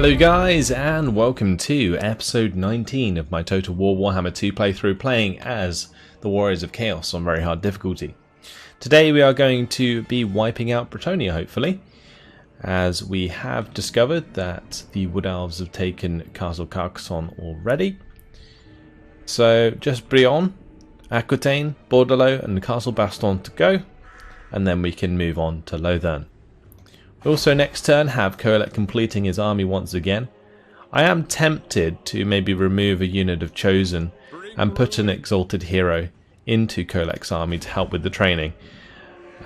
Hello guys, and welcome to episode 19 of my Total War Warhammer 2 playthrough, playing as the Warriors of Chaos on very hard difficulty. Today we are going to be wiping out Bretonnia, hopefully, as we have discovered that the Wood Elves have taken Castle Carcassonne already. So just Brion, Aquitaine, Bordelot and Castle Baston to go, and then we can move on to Lothern. Also next turn have Colette completing his army once again. I am tempted to maybe remove a unit of Chosen and put an Exalted Hero into Colette's army to help with the training,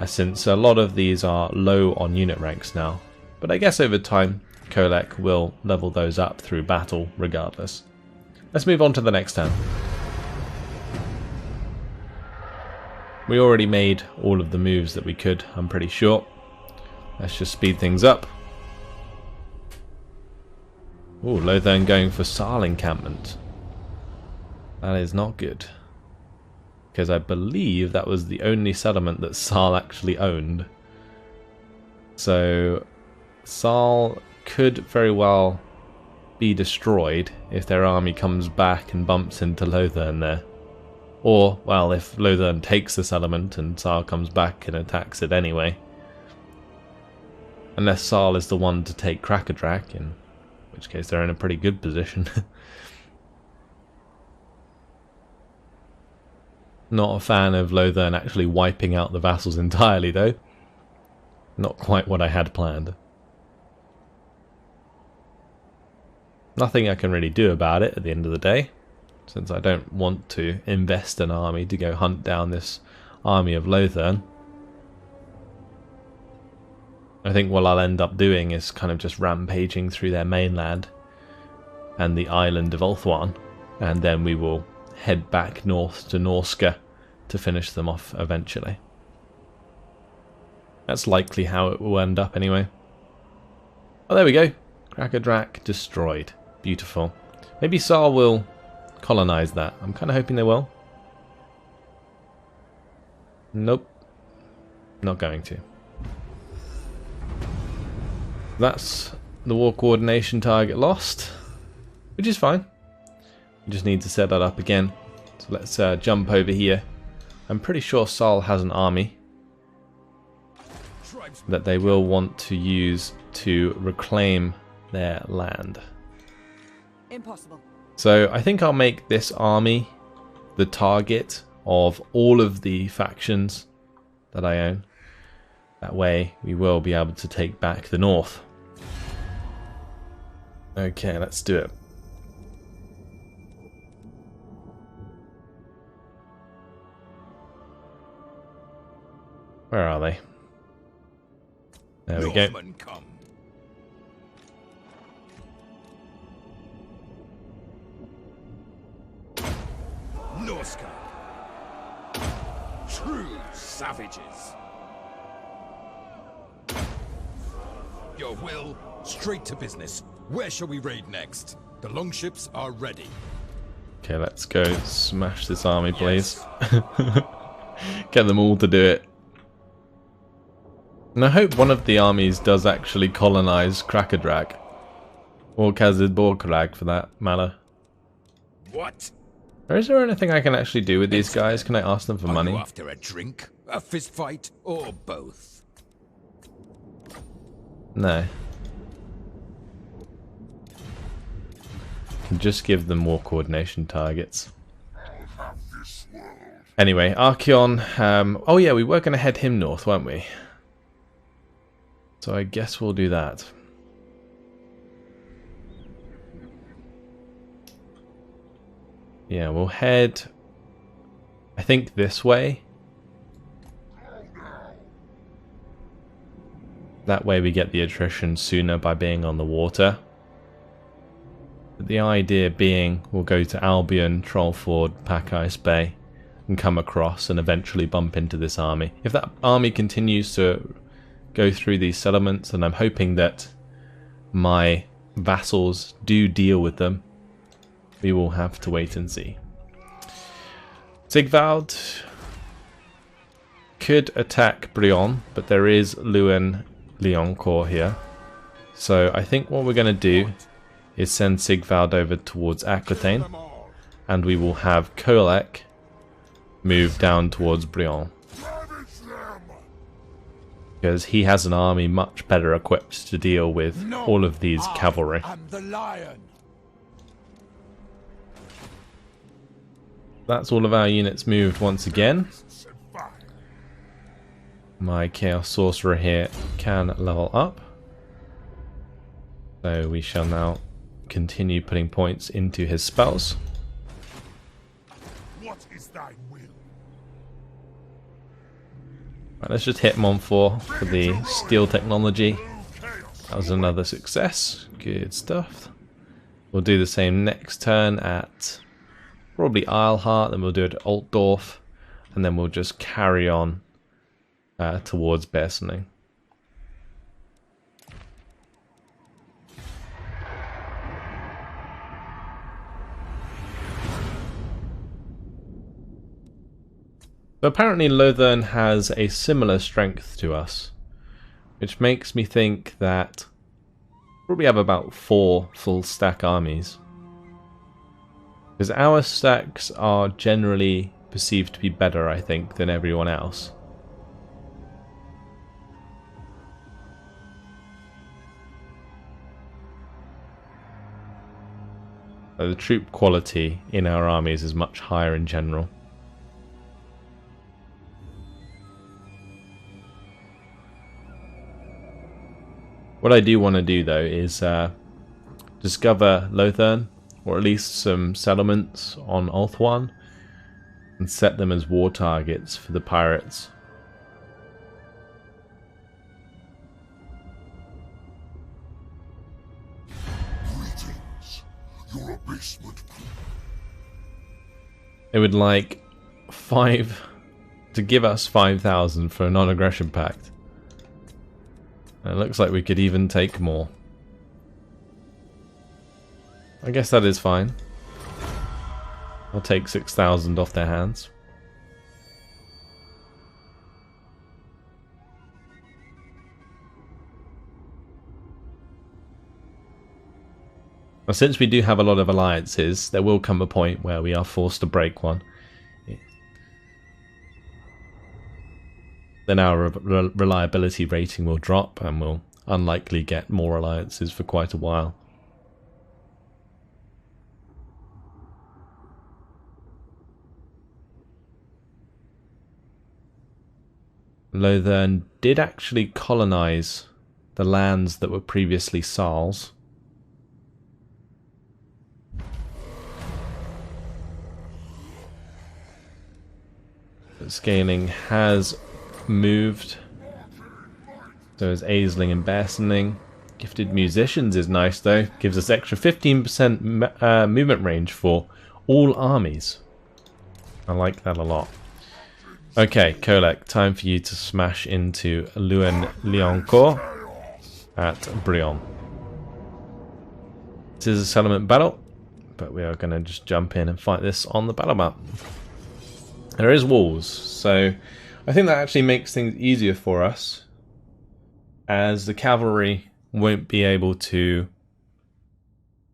since a lot of these are low on unit ranks now. But I guess over time Colette will level those up through battle regardless. Let's move on to the next turn. We already made all of the moves that we could, I'm pretty sure. Let's just speed things up. Ooh, Lothern going for Saal encampment. That is not good, because I believe that was the only settlement that Saal actually owned. So Saal could very well be destroyed if their army comes back and bumps into Lothern there. Or, well, if Lothern takes the settlement and Saal comes back and attacks it anyway. Unless Saal is the one to take Krakadrak, in which case they're in a pretty good position. Not a fan of Lothern actually wiping out the vassals entirely though. Not quite what I had planned. Nothing I can really do about it at the end of the day, since I don't want to invest an army to go hunt down this army of Lothern. I think what I'll end up doing is kind of just rampaging through their mainland and the island of Ulthuan, and then we will head back north to Norska to finish them off eventually. That's likely how it will end up anyway. Oh, there we go. Krakadrak destroyed. Beautiful. Maybe Saal will colonize that. I'm kind of hoping they will. Nope. Not going to. That's the war coordination target lost, which is fine. We just need to set that up again. So let's jump over here. I'm pretty sure Saal has an army that they will want to use to reclaim their land. Impossible. So I think I'll make this army the target of all of the factions that I own. That way we will be able to take back the north. Okay, let's do it. Where are they? There we go. Come. Norska. True savages. Your will, straight to business. Where shall we raid next? The longships are ready. Okay, let's go smash this army, please. Get them all to do it. And I hope one of the armies does actually colonize Krakadrak. Or Kazid-Borkrag for that matter. What? Or is there anything I can actually do with these guys? Can I ask them for money? Are you after a drink, a fist fight, or both? No. Can just give them war coordination targets. Anyway, Archeon. Oh yeah, we were going to head him north, weren't we? So I guess we'll do that. Yeah, we'll head, I think, this way. That way we get the attrition sooner by being on the water. But the idea being we'll go to Albion, Trollford, Pack Ice Bay, and come across and eventually bump into this army. If that army continues to go through these settlements, and I'm hoping that my vassals do deal with them, we will have to wait and see. Sigvald could attack Brion, but there is Luen Leoncourt here, So I think what we're going to do is send Sigvald over towards Aquitaine, and we will have Kolek move down towards Brion, because he has an army much better equipped to deal with all of these cavalry. That's all of our units moved once again. My Chaos Sorcerer here can level up, so we shall now continue putting points into his spells. What is thy will? Right, let's just hit Montfort for the steel technology. That was another success. Good stuff. We'll do the same next turn at probably Eilhart, then we'll do it at Altdorf, and then we'll just carry on towards Bersening. So apparently Lothern has a similar strength to us, which makes me think that we'll probably have about 4 full stack armies. Because our stacks are generally perceived to be better, I think, than everyone else. So the troop quality in our armies is much higher in general. What I do want to do though is discover Lothern, or at least some settlements on Ulthuan, and set them as war targets for the pirates. Greetings, your abasement. They would like 5 to give us 5,000 for a non-aggression pact. It looks like we could even take more. I guess that is fine. I'll take 6,000 off their hands. Now, since we do have a lot of alliances, there will come a point where we are forced to break one. Then our reliability rating will drop and we'll unlikely get more alliances for quite a while. Lothern did actually colonize the lands that were previously Saul's. But scaling has moved. So is Aisling and Bersening. Gifted Musicians is nice though. Gives us extra 15% movement range for all armies. I like that a lot. Okay, Kolek, time for you to smash into Luen-Lioncourt at Brion. This is a settlement battle, but we are going to just jump in and fight this on the battle map. There is walls, so I think that actually makes things easier for us, as the cavalry won't be able to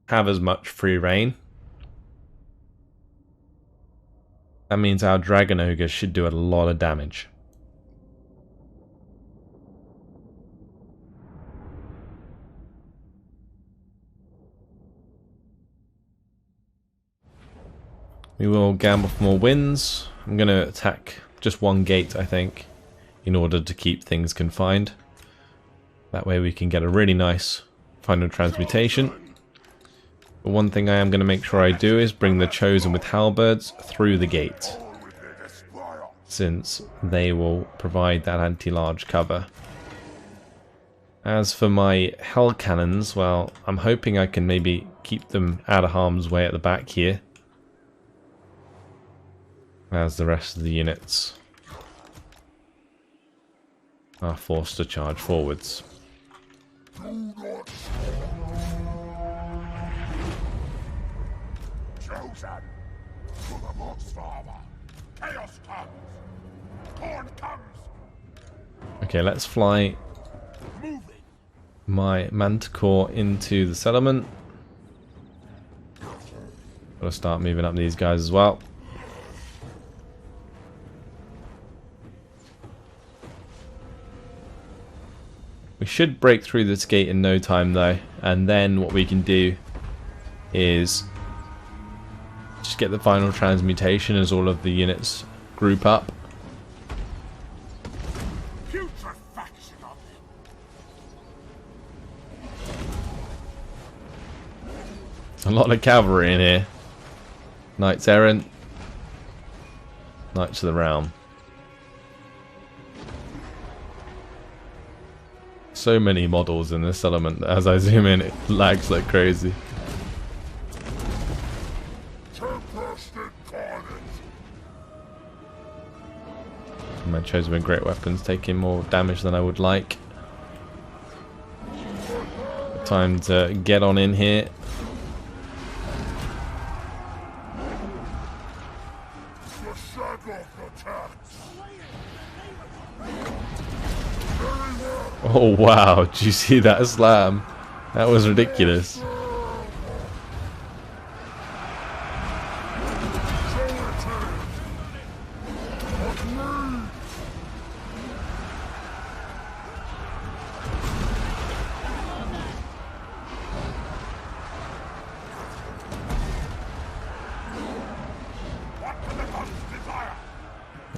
have as much free reign. That means our Dragon Ogre should do a lot of damage. We will gamble for more wins. I'm going to attack just one gate, I think, in order to keep things confined. That way we can get a really nice final transmutation. But one thing I am going to make sure I do is bring the Chosen with halberds through the gate, since they will provide that anti-large cover. As for my Hell Cannons, well, I'm hoping I can maybe keep them out of harm's way at the back here, as the rest of the units are forced to charge forwards. Chosen to the most father. Chaos comes. Corn comes. Okay, let's fly Moving. my manticore into the settlement. Gotta start moving up these guys as well. We should break through this gate in no time though, and then what we can do is just get the final transmutation as all of the units group up. Putrefaction of them. A lot of cavalry in here. Knights errant, Knights of the Realm. So many models in this settlement that as I zoom in it lags like crazy. My chosen with great weapons taking more damage than I would like. Time to get on in here. Oh wow, did you see that slam? That was ridiculous.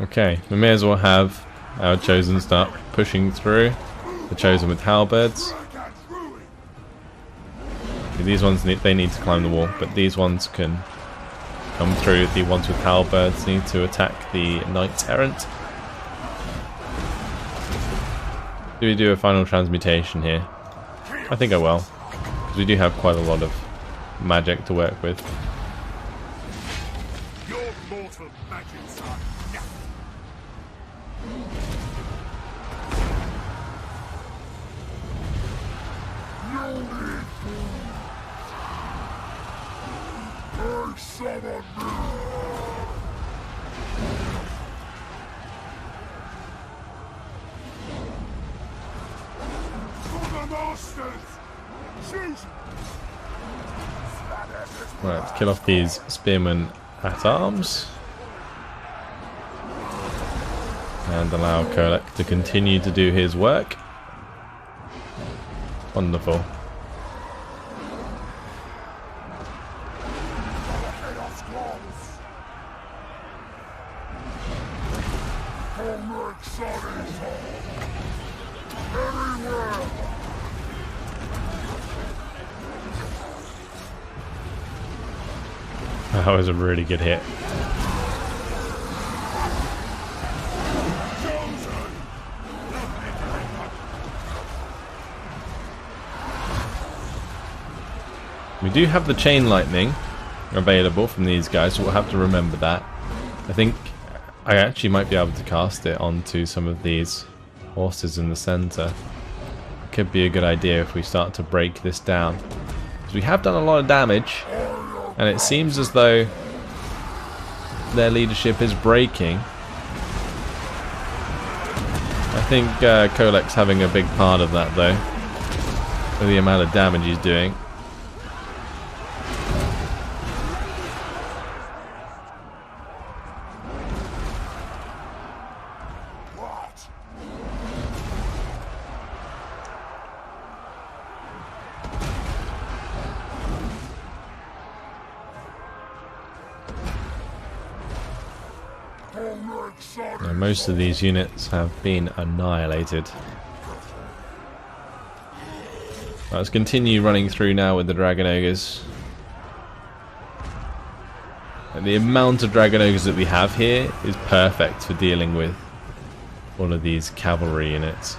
Okay, we may as well have our chosen start pushing through. The chosen with halberds. These ones they need to climb the wall, but these ones can come through. The ones with halberds need to attack the knights errant. Do we do a final transmutation here? I think I will, because we do have quite a lot of magic to work with. Your mortal magics are nothing. Right, let's kill off these spearmen at arms. And allow Kolek to continue to do his work. Wonderful. That was a really good hit. We do have the chain lightning available from these guys, so we'll have to remember that. I think I actually might be able to cast it onto some of these horses in the center. Could be a good idea if we start to break this down. Because we have done a lot of damage, and it seems as though their leadership is breaking. I think Kolek's having a big part of that though, with the amount of damage he's doing. Now, most of these units have been annihilated. Let's continue running through now with the Dragon Ogres. And the amount of Dragon Ogres that we have here is perfect for dealing with all of these cavalry units.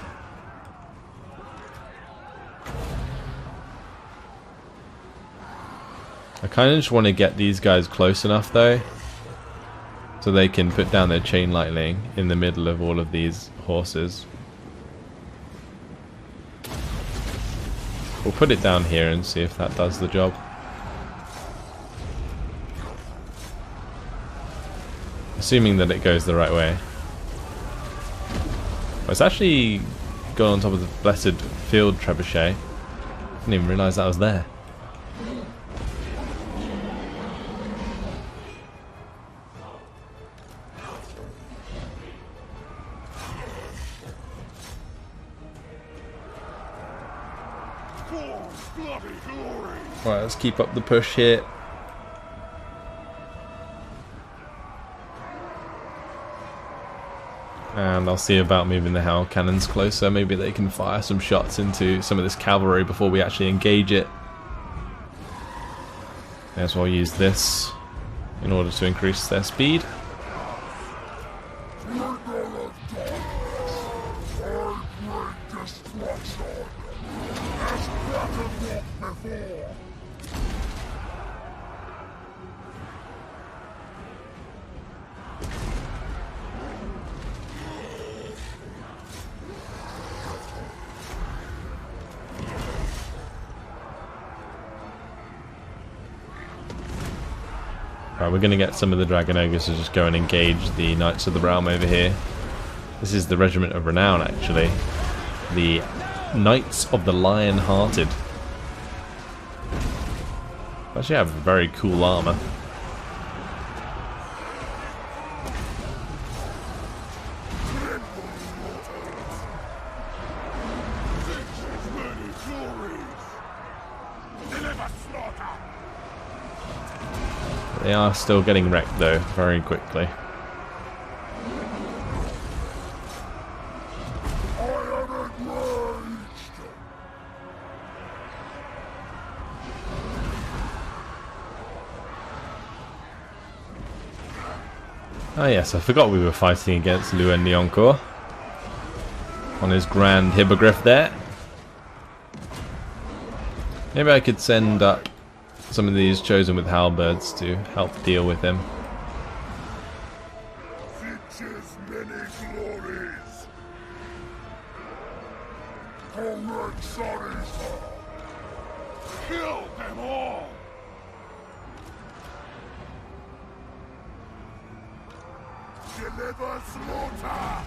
I kind of just want to get these guys close enough though, so they can put down their chain lightning in the middle of all of these horses. We'll put it down here and see if that does the job. Assuming that it goes the right way. It's actually gone on top of the blessed field trebuchet. Didn't even realise that was there. Right, let's keep up the push here. And I'll see about moving the Hell Cannons closer. Maybe they can fire some shots into some of this cavalry before we actually engage it. May as well use this in order to increase their speed. Right, we're going to get some of the Dragon Ogres to just go and engage the Knights of the Realm over here. This is the Regiment of Renown, actually. The Knights of the Lion-Hearted. Actually have very cool armour. They are still getting wrecked though, very quickly. Ah yes, I forgot we were fighting against Luen Leoncourt on his grand hippogriff there. Maybe I could send up some of these chosen with halberds to help deal with him. Features many glories. Couronne, sorry, sir. Kill them all. Deliver slaughter.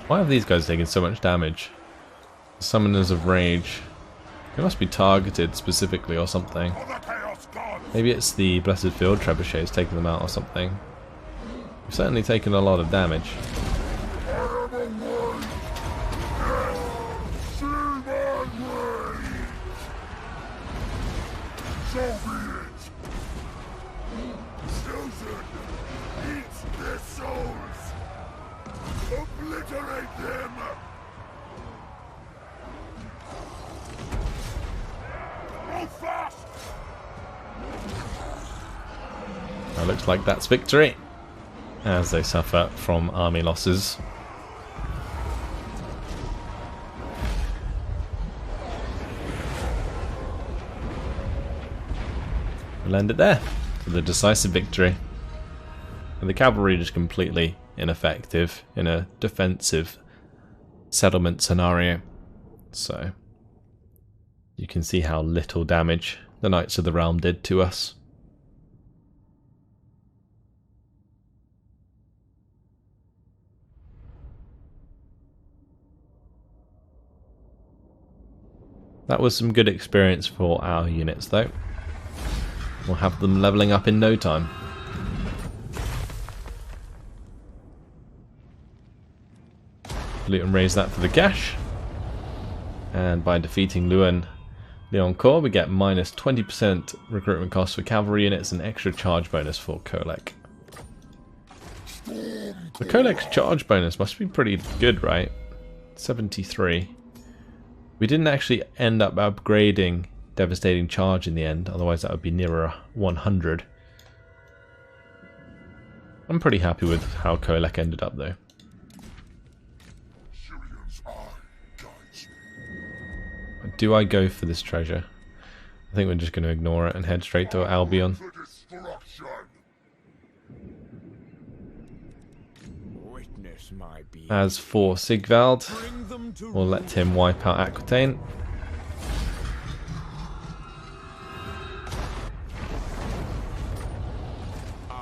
Why have these guys taken so much damage? Summoners of Rage. They must be targeted specifically or something. Maybe it's the Blessed Field Trebuchets taking them out or something. We've certainly taken a lot of damage. Obliterate them! Move fast! Well, looks like that's victory, as they suffer from army losses. We'll end it there for the decisive victory. And the cavalry just completely ineffective in a defensive settlement scenario. So you can see how little damage the Knights of the Realm did to us. That was some good experience for our units though. We'll have them leveling up in no time. Loot and raise that for the cash. And by defeating Luen Leoncourt, we get minus 20% recruitment cost for cavalry units and extra charge bonus for Kolek. The Kolek's charge bonus must be pretty good, right? 73. We didn't actually end up upgrading Devastating Charge in the end, otherwise that would be nearer 100. I'm pretty happy with how Kolek ended up though. Do I go for this treasure? I think we're just going to ignore it and head straight to Albion. As for Sigvald, we'll let him wipe out Aquitaine.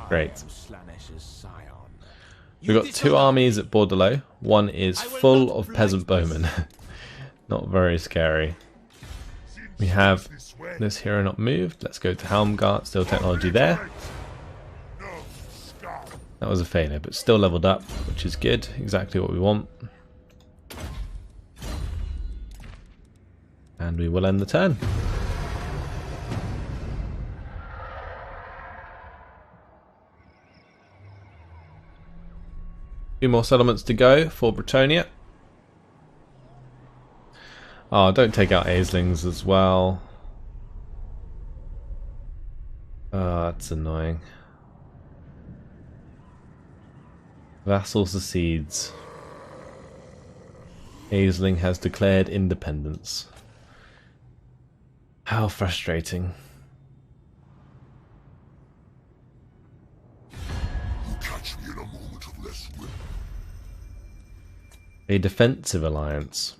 Great. We've got two armies at Bordelot. One is full of peasant bowmen. Not very scary. We have this hero not moved. Let's go to Helmgart. Still technology there. That was a failure, but still leveled up, which is good. Exactly what we want. And we will end the turn. Few more settlements to go for Bretonnia. Oh, don't take out Aislings as well. Oh, that's annoying. Vassal secedes. Aisling has declared independence. How frustrating. You catch me in a moment of less will. A defensive alliance.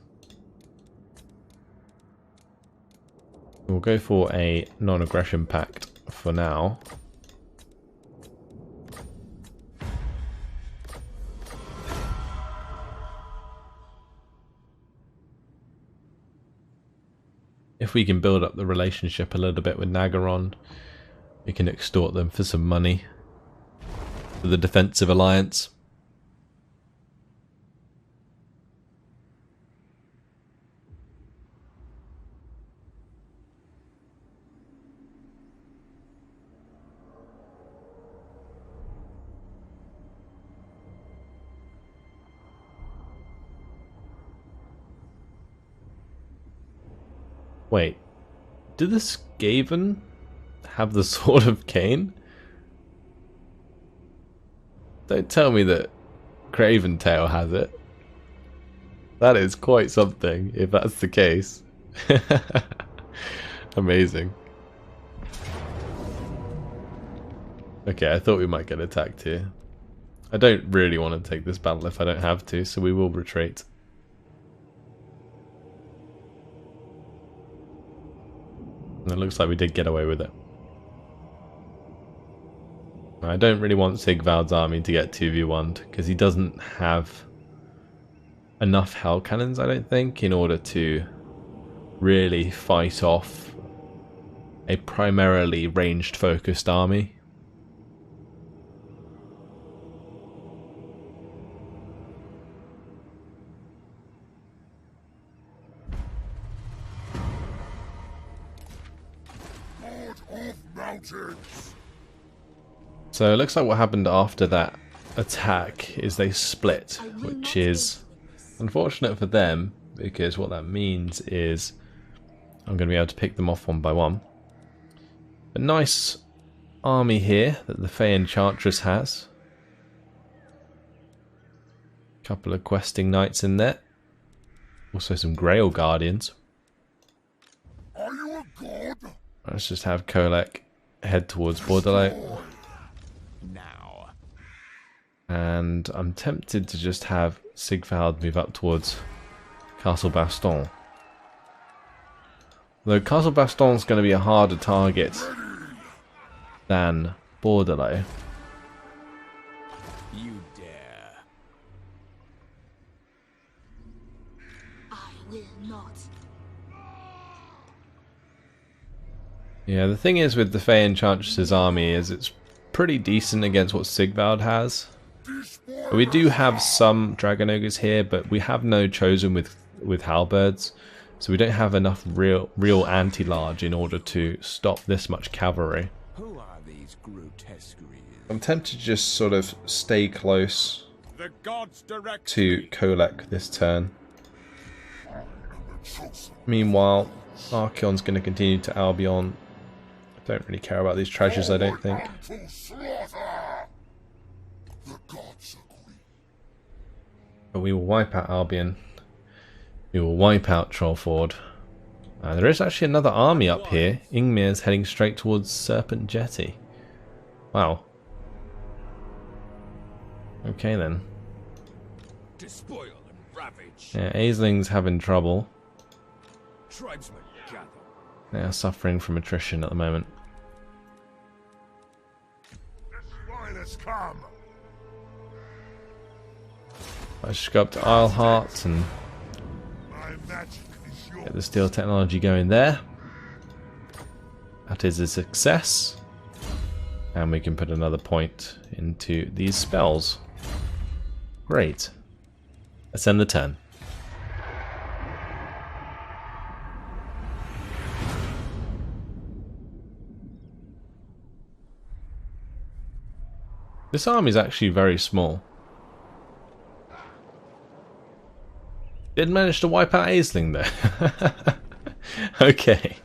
We'll go for a non-aggression pact for now. If we can build up the relationship a little bit with Nagaron, we can extort them for some money for the defensive alliance. Wait, did the Skaven have the Sword of Cain? Don't tell me that Craventail has it. That is quite something, if that's the case. Amazing. Okay, I thought we might get attacked here. I don't really want to take this battle if I don't have to, so we will retreat. And it looks like we did get away with it. I don't really want Sigvald's army to get 2v1'd because he doesn't have enough hell cannons, I don't think, in order to really fight off a primarily ranged focused army. So it looks like what happened after that attack is they split, which is unfortunate for them because what that means is I'm going to be able to pick them off one by one. A nice army here that the Fey Enchantress has. A couple of questing knights in there. Also some Grail Guardians. Are you a god? Let's just have Kolek head towards Bordelot. Now. And I'm tempted to just have Sigvald move up towards Castle Baston. Though Castle Baston is going to be a harder target than Bordelot. You dare. I will not. Yeah, the thing is with the Fey Enchantress's army is it's pretty decent against what Sigvald has. We do have some Dragon Ogres here, but we have no chosen with halberds, so we don't have enough real anti-large in order to stop this much cavalry. Who are these grotesqueries? I'm tempted to just sort of stay close The gods direct to Kolek this turn. Meanwhile, Archeon's going to continue to Albion. I don't really care about these treasures, I don't think. But we will wipe out Albion. We will wipe out Trollford. There is actually another army up here. Ingmir's heading straight towards Serpent Jetty. Wow. Okay then. despoil and ravage. Yeah, Aisling's having trouble. Tribesmen gather. They are suffering from attrition at the moment. Pilot's come. I should go up to Isleheart and My magic is yours. get the steel technology going there. That is a success. And we can put another point into these spells. Great. Let's end the turn. This army is actually very small. Did manage to wipe out Aisling there. Okay.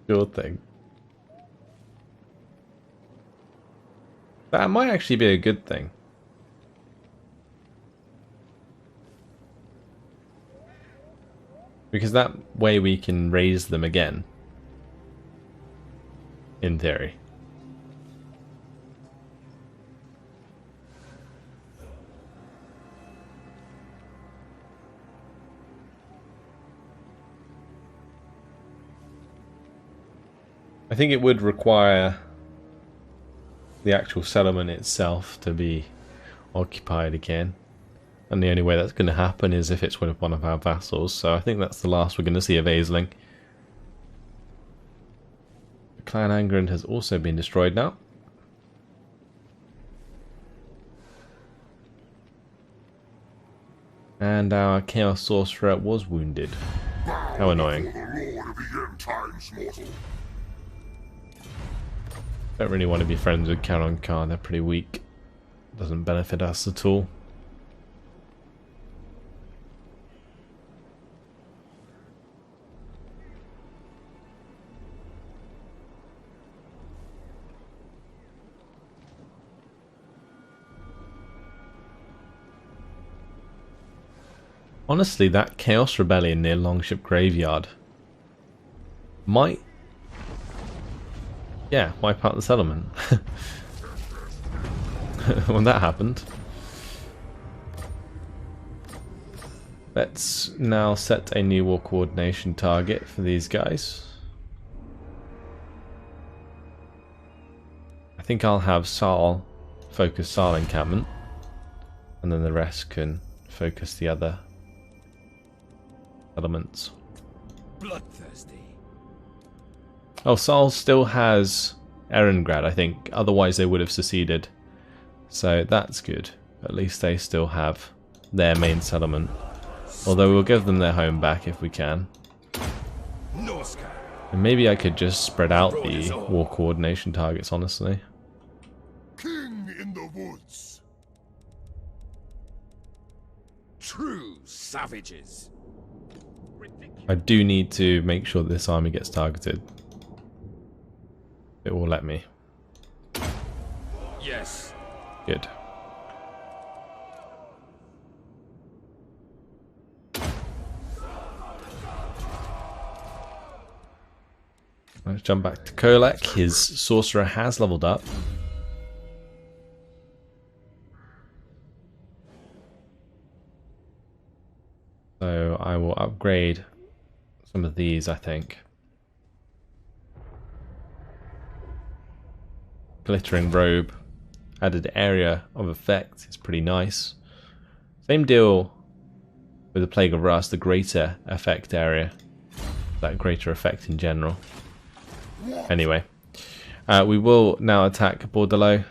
Sure thing. That might actually be a good thing. Because that way we can raise them again. In theory. I think it would require the actual settlement itself to be occupied again. And the only way that's going to happen is if it's with one of our vassals. So I think that's the last we're going to see of Aisling. Clan Angrand has also been destroyed now. And our Chaos Sorcerer was wounded. How annoying. The Lord of the end times, mortal. Don't really want to be friends with Couronne. They're pretty weak. Doesn't benefit us at all. Honestly, that Chaos Rebellion near Longship Graveyard might, yeah, wipe out the settlement. When that happened. Let's now set a new war coordination target for these guys. I think I'll have Saal focus Saal encampment, and then the rest can focus the other elements. Bloodthirsty. Oh, Saul still has Erengrad, I think. Otherwise they would have seceded. So that's good. At least they still have their main settlement. Although we'll give them their home back if we can. And maybe I could just spread out the war coordination targets, honestly. King in the woods. True savages. I do need to make sure that this army gets targeted. It will let me. Yes. Good. Let's jump back to Kolek. His sorcerer has leveled up. So I will upgrade some of these, I think. Glittering robe. Added area of effect is pretty nice. Same deal with the Plague of Rust, the greater effect area. That greater effect in general. Anyway, we will now attack Bordello.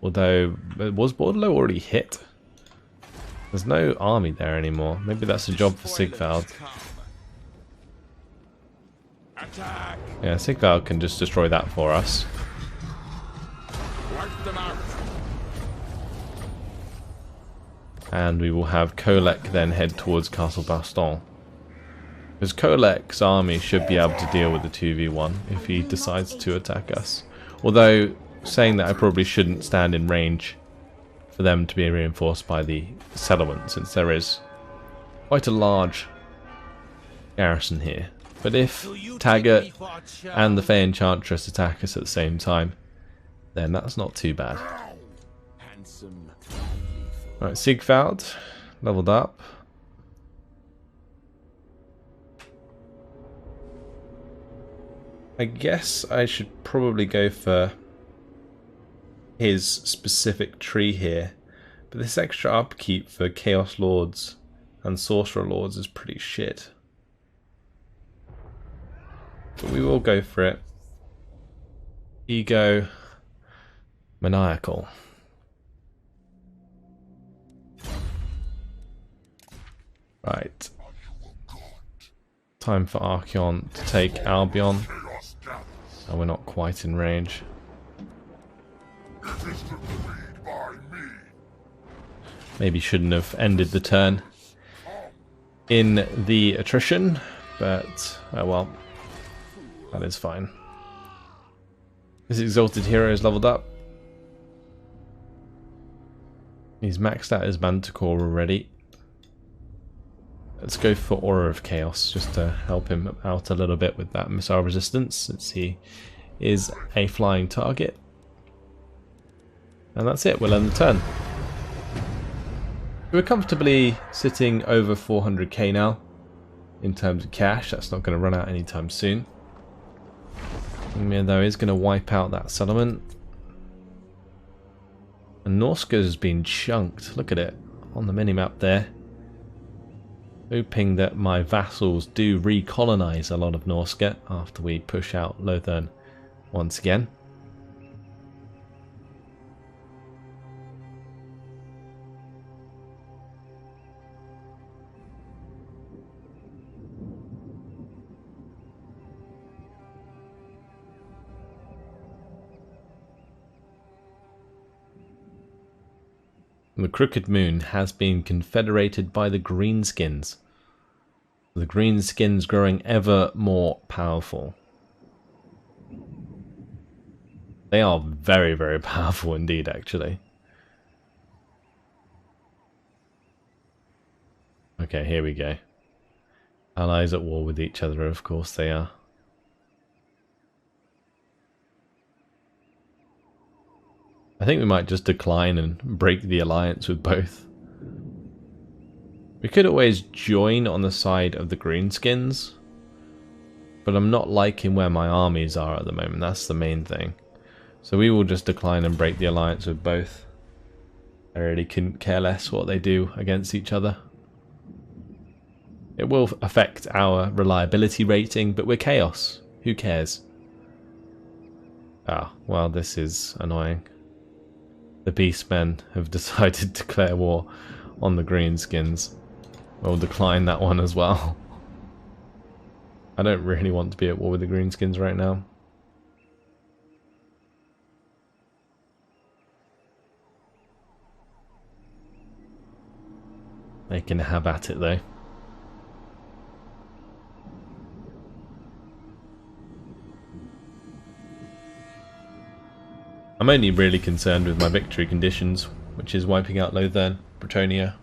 Although, was Bordello already hit? There's no army there anymore. Maybe that's a job for Sigvald. Attack. Yeah, Sigvald can just destroy that for us. Wipe them out. And we will have Kolek then head towards Castle Baston. Because Kolek's army should be able to deal with the 2v1 if he decides to attack us. Although, saying that I probably shouldn't stand in range for them to be reinforced by the settlement, since there is quite a large garrison here. But if Taggart and the Fey Enchantress attack us at the same time, then that's not too bad. Handsome. Right, Sigvald, leveled up. I guess I should probably go for his specific tree here, but this extra upkeep for Chaos Lords and Sorcerer Lords is pretty shit. But we will go for it. Ego. Maniacal. Right. Time for Archeon to take Albion. Oh, we're not quite in range. Maybe shouldn't have ended the turn in the attrition, but oh well, that is fine. This Exalted Hero is leveled up. He's maxed out his Manticore already. Let's go for Aura of Chaos just to help him out a little bit with that missile resistance, since he is a flying target. And that's it, we'll end the turn. We're comfortably sitting over 400k now in terms of cash. That's not going to run out anytime soon. Mimir though is going to wipe out that settlement. And Norska has been chunked, look at it on the minimap there. Hoping that my vassals do recolonize a lot of Norska after we push out Lothern once again. The Crooked Moon has been confederated by the Greenskins. The Greenskins growing ever more powerful. They are very, very powerful indeed, actually. Okay, here we go. Allies at war with each other, of course they are. I think we might just decline and break the alliance with both. We could always join on the side of the Greenskins, but I'm not liking where my armies are at the moment, that's the main thing. So we will just decline and break the alliance with both. I really couldn't care less what they do against each other. It will affect our reliability rating, but we're chaos. Who cares? Ah, well, this is annoying. The Beastmen have decided to declare war on the Greenskins. We'll decline that one as well. I don't really want to be at war with the Greenskins right now. They can have at it though. I'm only really concerned with my victory conditions, which is wiping out Lothern, Bretonnia,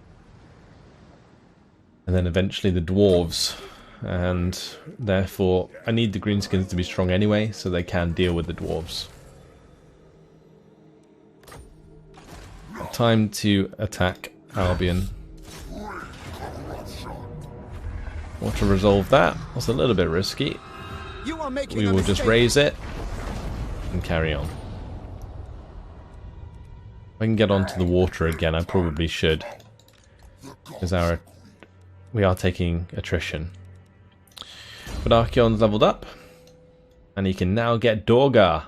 and then eventually the dwarves, and therefore I need the Greenskins to be strong anyway, so they can deal with the dwarves. Time to attack Albion. Want to resolve that? That's a little bit risky. We will just raise it and carry on. If I can get onto the water again, I probably should, because we are taking attrition. But Archeon's leveled up, and he can now get Dorgar.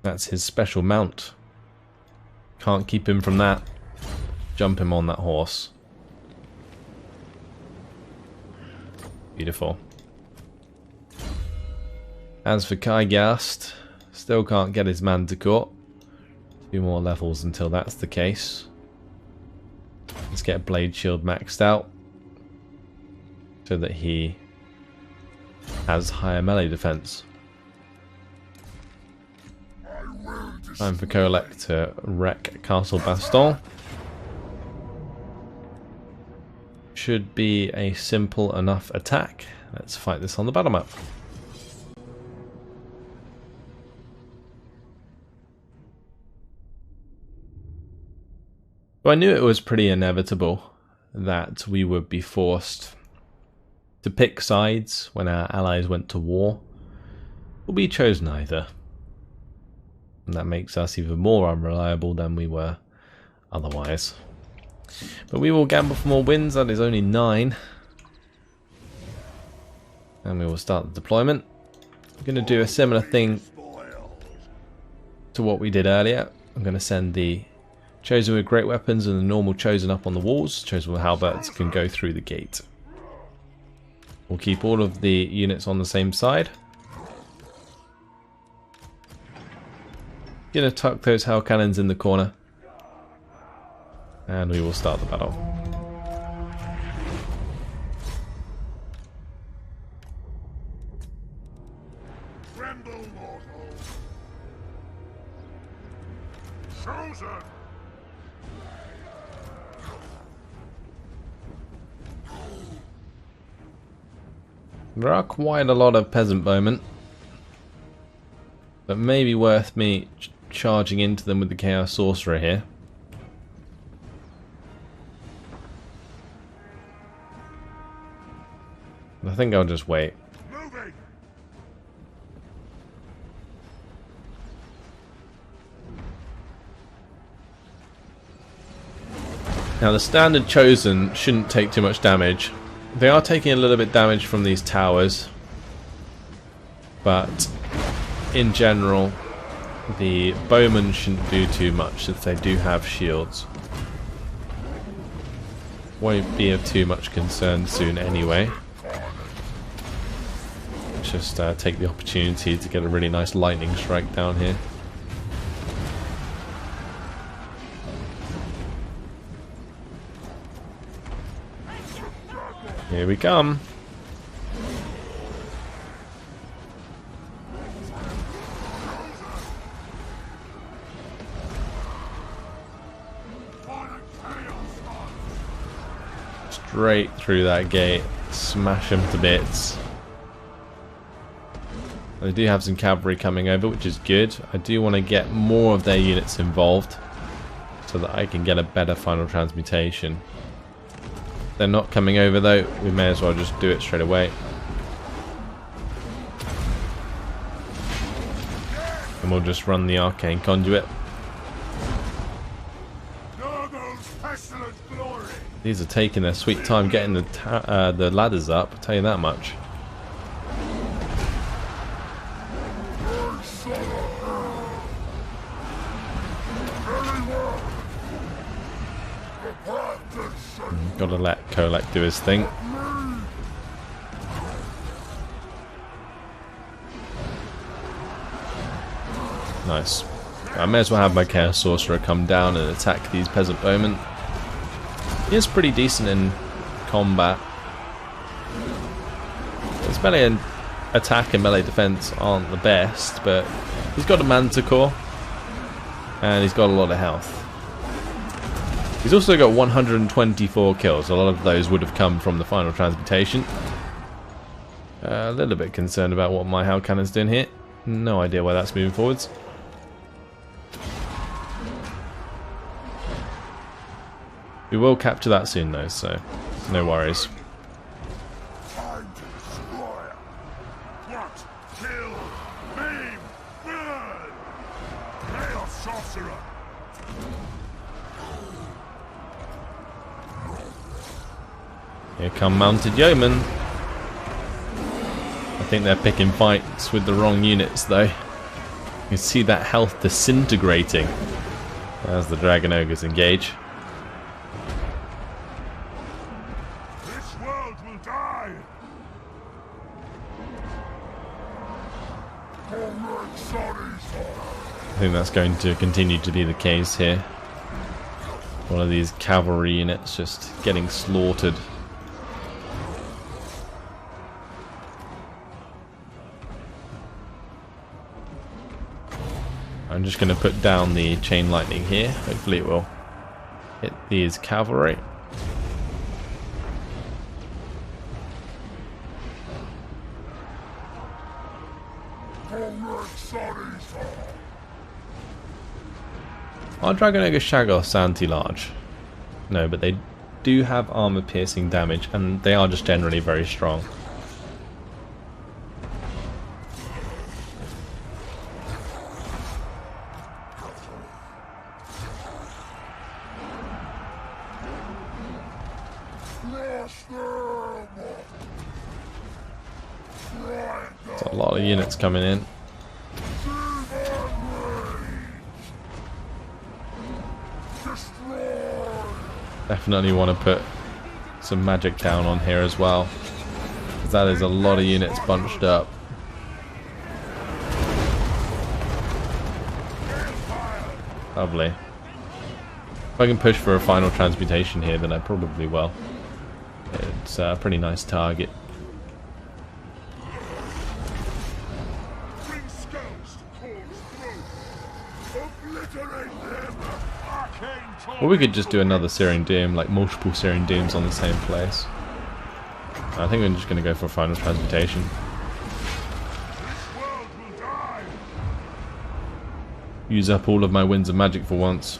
That's his special mount. Can't keep him from that. Jump him on that horse. Beautiful. As for Kygast, still can't get his Manticore. 2 more levels until that's the case. Let's get Blade Shield maxed out so that he has higher melee defense. Time for Kolek to wreck Castle Baston. Should be a simple enough attack. Let's fight this on the battle map. So I knew it was pretty inevitable that we would be forced to pick sides when our allies went to war, but we chose neither. And that makes us even more unreliable than we were otherwise. But we will gamble for more wins. That is only 9. And we will start the deployment. I'm going to do a similar thing to what we did earlier. I'm going to send the Chosen with great weapons and the normal Chosen up on the walls. Chosen with halberds can go through the gate. We'll keep all of the units on the same side. Going to tuck those hell cannons in the corner. And we will start the battle. Tremble, mortals. Chosen. There are quite a lot of peasant bowmen, but maybe worth me charging into them with the Chaos Sorcerer here. I think I'll just wait. Moving. Now the standard Chosen shouldn't take too much damage. They are taking a little bit damage from these towers, but in general the bowmen shouldn't do too much since they do have shields. Won't be of too much concern soon anyway. Just take the opportunity to get a really nice lightning strike down here. Here we come. Straight through that gate, smash them to bits. They do have some cavalry coming over, which is good. I do want to get more of their units involved so that I can get a better final transmutation. If they're not coming over though, we may as well just do it straight away. And we'll just run the arcane conduit. These are taking their sweet time getting the ladders up, I'll tell you that much. Gotta let Kolek do his thing. Nice. I may as well have my Chaos Sorcerer come down and attack these peasant bowmen. He is pretty decent in combat. His melee attack and melee defense aren't the best, but he's got a manticore and he's got a lot of health. He's also got 124 kills. A lot of those would have come from the final transmutation. A little bit concerned about what my Hell Cannon's doing here. No idea why that's moving forwards. We will capture that soon though, so no worries. Time to destroy. Plot, kill, maim, burn. Chaos Sorcerer. Here come mounted yeomen. I think they're picking fights with the wrong units though. You can see that health disintegrating as the Dragon Ogres engage. This world will die. I think that's going to continue to be the case here. One of these cavalry units just getting slaughtered. I'm just going to put down the chain lightning here. Hopefully it will hit these cavalry. Are Dragon Ogre Shaggoths anti-large? No, but they do have armor piercing damage and they are just generally very strong. There's a lot of units coming in. Definitely want to put some magic down on here as well, because that is a lot of units bunched up. Lovely. If I can push for a final transmutation here, then I probably will. It's a pretty nice target. Or we could just do another Searing Doom, like multiple Searing Dooms on the same place. I think we're just going to go for a final transmutation. Use up all of my winds of magic for once.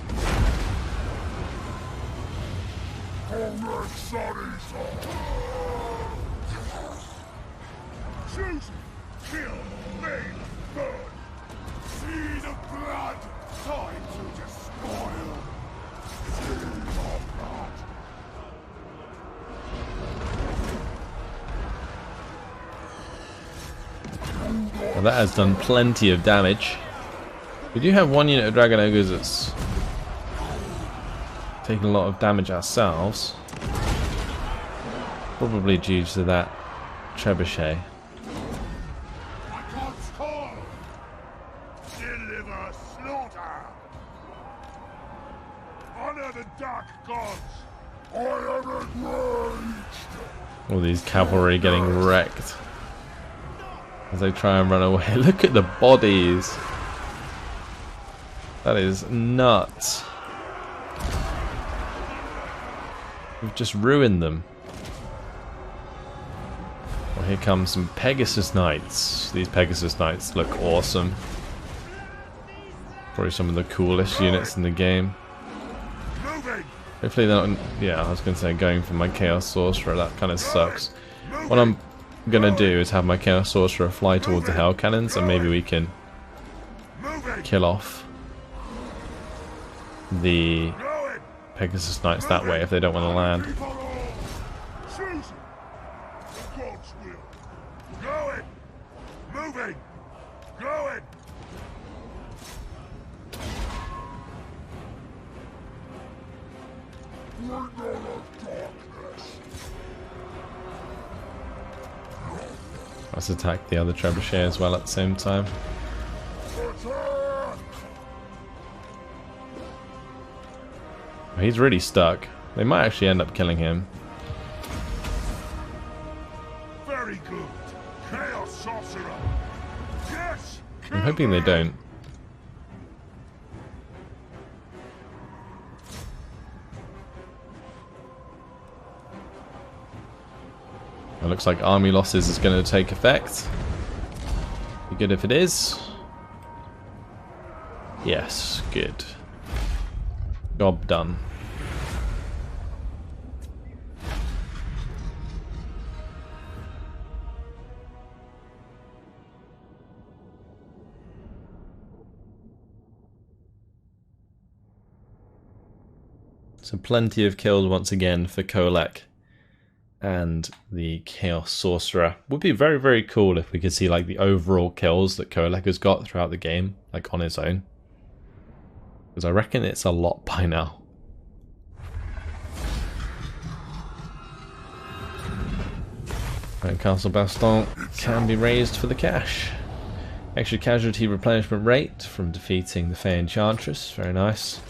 Well, that has done plenty of damage. We do have one unit of Dragon Ogres that's taking a lot of damage ourselves. Probably due to that trebuchet. Deliver slaughter. Honor the dark gods. I am enraged. All these cavalry getting wrecked as they try and run away. Look at the bodies. That is nuts. We've just ruined them. Well, here comes some Pegasus Knights. These Pegasus Knights look awesome. Probably some of the coolest units in the game. Hopefully they're not... Yeah, I was going to say going for my Chaos Sorcerer. That kind of sucks. What I'm going to do is have my Chaos Sorcerer fly towards the Hell Cannons, and maybe we can kill off the Pegasus Knights that way if they don't want to land. Let's attack the other trebuchet as well at the same time. He's really stuck. They might actually end up killing him. Very good. Chaos Sorcerer. Yes. I'm hoping they don't. It looks like army losses is going to take effect. Be good if it is. Yes, good. Job done. So plenty of kills once again for Kolek and the Chaos Sorcerer. Would be very, very cool if we could see like the overall kills that Kolek has got throughout the game, like on his own. Because I reckon it's a lot by now. And Castle Baston can be raised for the cash. Extra casualty replenishment rate from defeating the Fey Enchantress. Very nice.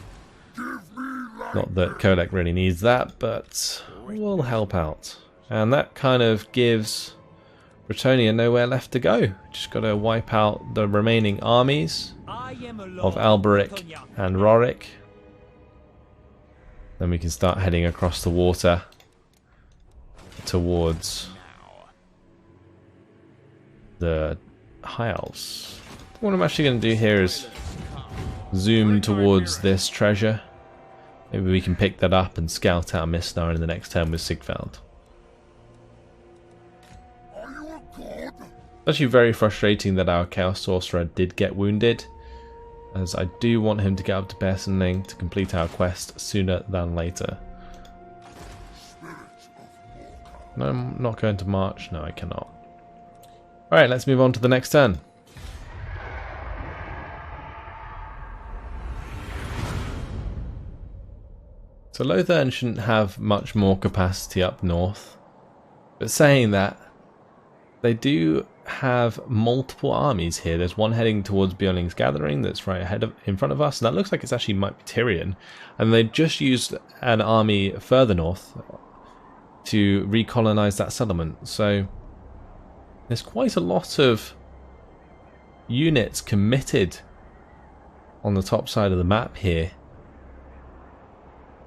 Not that Kolek really needs that, but will help out. And that kind of gives Bretonnia nowhere left to go. Just got to wipe out the remaining armies of Alberic and Roric. Then we can start heading across the water towards the High Elves. What I'm actually going to do here is zoom towards this treasure. Maybe we can pick that up and scout out Mistnar in the next turn with Sigvald. It's actually very frustrating that our Chaos Sorcerer did get wounded, as I do want him to get up to Bersenling to complete our quest sooner than later. No, I'm not going to march. No, I cannot. Alright, let's move on to the next turn. So Lothern shouldn't have much more capacity up north. But saying that, they do have multiple armies here. There's one heading towards Bjornling's Gathering that's right in front of us. And that looks like it's actually might be Tyrion. And they just used an army further north to recolonize that settlement. So there's quite a lot of units committed on the top side of the map here.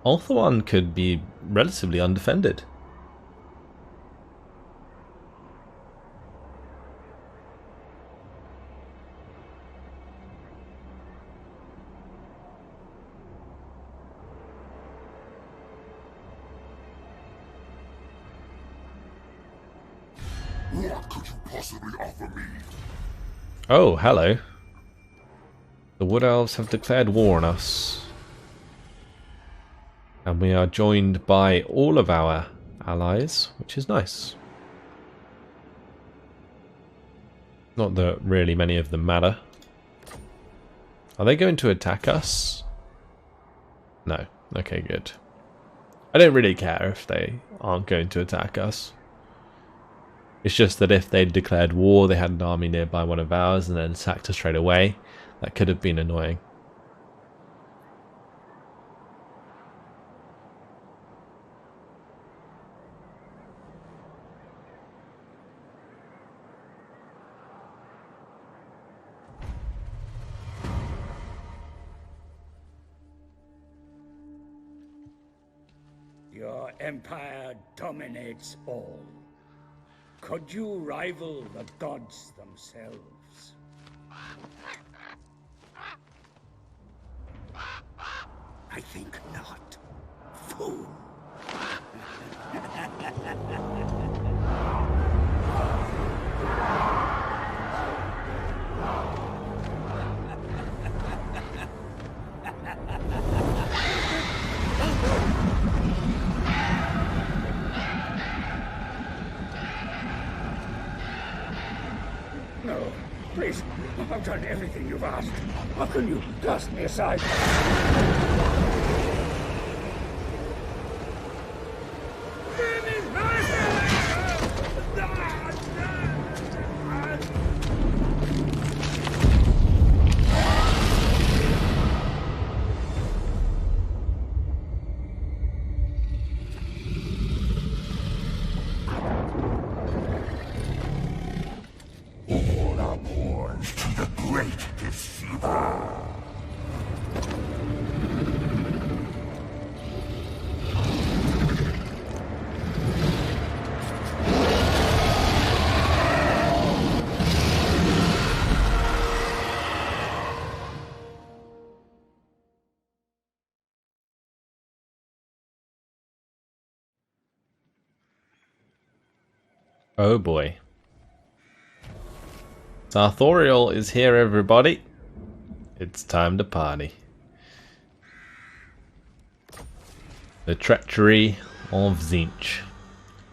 Ulthuan could be relatively undefended. What could you possibly offer me? Oh, hello. The Wood Elves have declared war on us. And we are joined by all of our allies, which is nice. Not that really many of them matter. Are they going to attack us? No. Okay, good. I don't really care if they aren't going to attack us. It's just that if they'd declared war, they had an army nearby one of ours and then attacked us straight away, that could have been annoying. Your empire dominates all. Could you rival the gods themselves? I think not. Fool. No, please. I've done everything you've asked. How can you cast me aside? All are born to the great deceiver. Oh boy. Sartorial is here, everybody. It's time to party. The treachery of Tzeentch.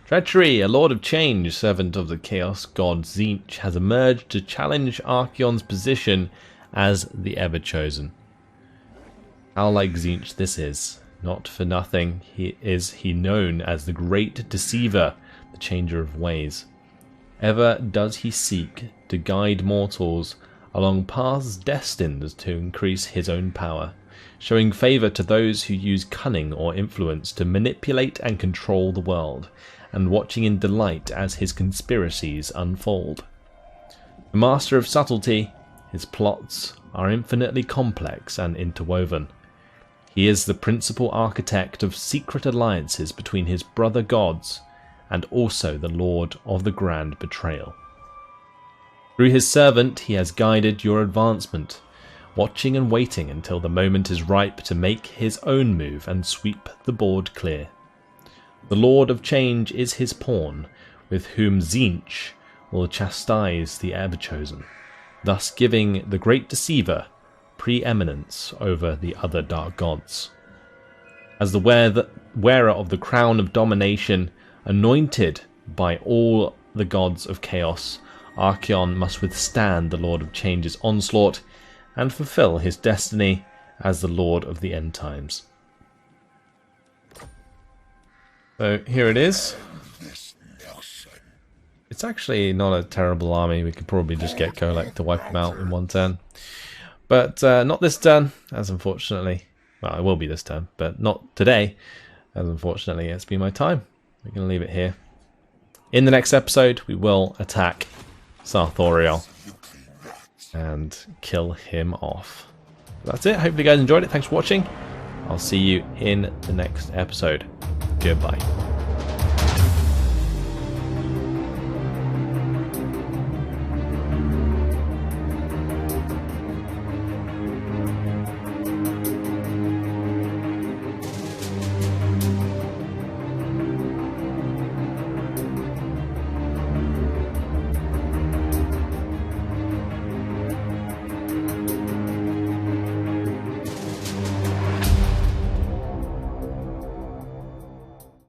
Treachery, a lord of change, servant of the chaos god Tzeentch, has emerged to challenge Archaon's position as the Ever-Chosen. How like Tzeentch this is. Not for nothing is he known as the Great Deceiver, the changer of ways. Ever does he seek to guide mortals along paths destined to increase his own power, showing favour to those who use cunning or influence to manipulate and control the world, and watching in delight as his conspiracies unfold. The master of subtlety, his plots are infinitely complex and interwoven. He is the principal architect of secret alliances between his brother gods and also the Lord of the Grand Betrayal. Through his servant he has guided your advancement, watching and waiting until the moment is ripe to make his own move and sweep the board clear. The Lord of Change is his pawn, with whom Tzeentch will chastise the Ever-Chosen, thus giving the Great Deceiver preeminence over the other dark gods. As the wearer of the crown of domination, Anointed by all the gods of chaos, Archaon must withstand the Lord of Change's onslaught and fulfill his destiny as the Lord of the End Times. So here it is. It's actually not a terrible army. We could probably just get Kolek to wipe him out in one turn. But not this turn, as unfortunately... Well, it will be this turn, but not today, as unfortunately it's been my time. We're going to leave it here. In the next episode, we will attack Sarthoriel and kill him off. That's it. Hopefully you guys enjoyed it. Thanks for watching. I'll see you in the next episode. Goodbye.